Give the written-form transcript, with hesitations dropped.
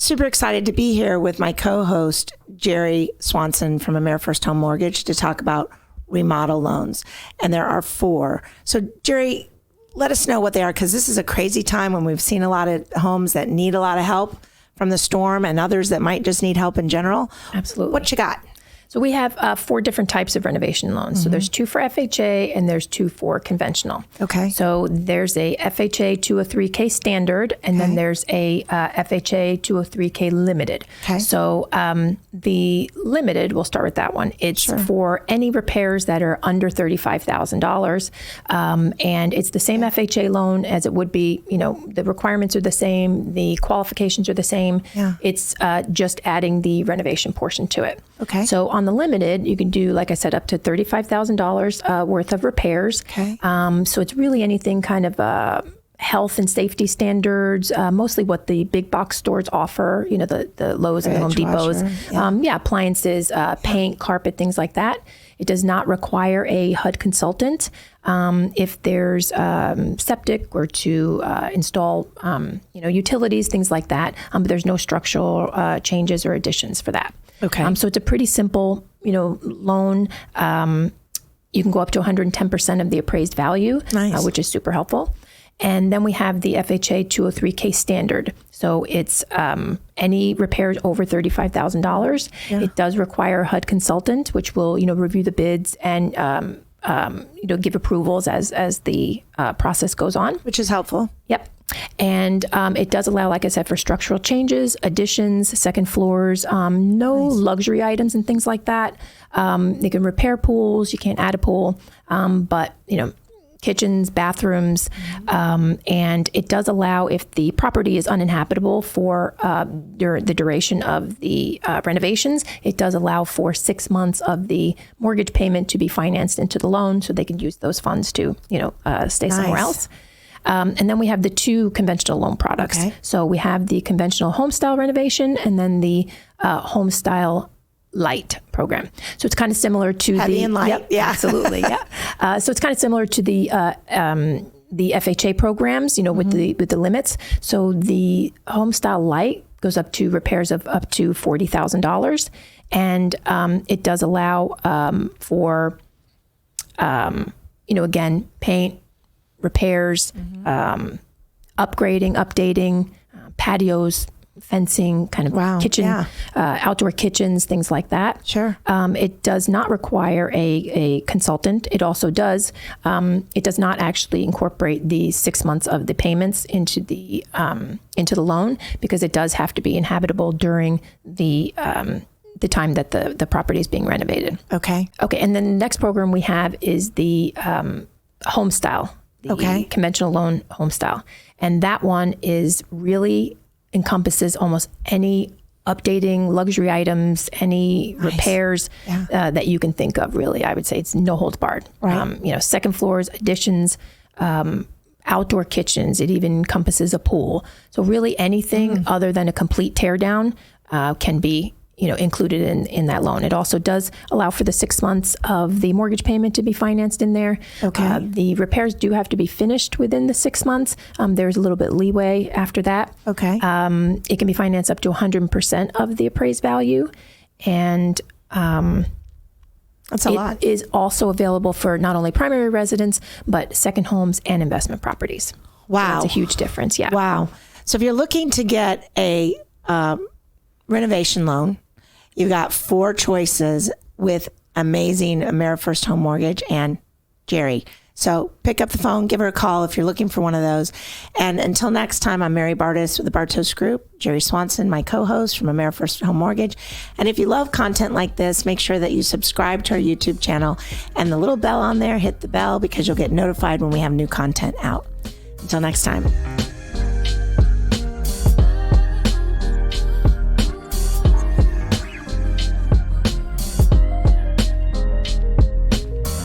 Super excited to be here with my co-host, Gerri Swanson from Amerifirst Home Mortgage, to talk about remodel loans. And there are 4. So, Gerri, let us know what they are, because this is a crazy time when we've seen a lot of homes that need a lot of help from the storm and others that might just need help in general. Absolutely. What you got? So we have 4 different types of renovation loans. So there's 2 for FHA and there's 2 for conventional. Okay. So there's a FHA 203K standard, and then there's a FHA 203K limited. Okay. So the limited, we'll start with that one. It's for any repairs that are under $35,000. And it's the same FHA loan as it would be. You know, the requirements are the same. The qualifications are the same. Yeah. It's just adding the renovation portion to it. Okay. So on the limited, you can do, like I said, up to $35,000 worth of repairs. Okay. So it's really anything kind of health and safety standards, mostly what the big box stores offer, you know, the Lowe's and the Home Depots. Appliances, paint, carpet, things like that. It does not require a HUD consultant. If there's septic or to install, utilities, things like that, but there's no structural changes or additions for that. Okay. So it's a pretty simple, loan. You can go up to 110% of the appraised value, which is super helpful. And then we have the FHA 203K standard. So it's any repairs over $35,000. Yeah. It does require a HUD consultant, which will, review the bids and, give approvals as the process goes on. Which is helpful. Yep. And it does allow, like I said, for structural changes, additions, second floors, no luxury items and things like that. They can repair pools. You can't add a pool, but, kitchens, bathrooms, and it does allow, if the property is uninhabitable for the duration of the renovations, it does allow for 6 months of the mortgage payment to be financed into the loan, so they can use those funds to, stay somewhere else. And then we have the 2 conventional loan products. Okay. So we have the conventional home style renovation and then the home style light program. So it's kind of similar to Heavy and light. Yep, yeah, absolutely. Yeah. So it's kind of similar to the FHA programs, with the limits. So the home style light goes up to repairs of up to $40,000, and it does allow for again, paint, repairs, upgrading, updating, patios, fencing, kind of kitchen, outdoor kitchens, things like that. Sure. It does not require a consultant. It also does. It does not actually incorporate the 6 months of the payments into the loan, because it does have to be inhabitable during the time that the property is being renovated. Okay. Okay. And then the next program we have is the home style, the conventional loan home style, and that one is really encompasses almost any updating, luxury items, any repairs that you can think of. Really, I would say it's no holds barred. Right. Second floors, additions, outdoor kitchens. It even encompasses a pool. So really anything other than a complete tear down can be included in that loan. It also does allow for the 6 months of the mortgage payment to be financed in there. Okay. The repairs do have to be finished within the 6 months. There's a little bit leeway after that. Okay. It can be financed up to 100% of the appraised value. And that's a lot. It is also available for not only primary residence, but second homes and investment properties. Wow. So that's a huge difference. Yeah. Wow. So if you're looking to get a renovation loan, you've got 4 choices with amazing Amerifirst Home Mortgage and Gerri. So pick up the phone, give her a call if you're looking for one of those. And until next time, I'm Mary Bartos with the Bartos Group, Gerri Swanson, my co-host from Amerifirst Home Mortgage. And if you love content like this, make sure that you subscribe to our YouTube channel and the little bell on there, hit the bell, because you'll get notified when we have new content out. Until next time.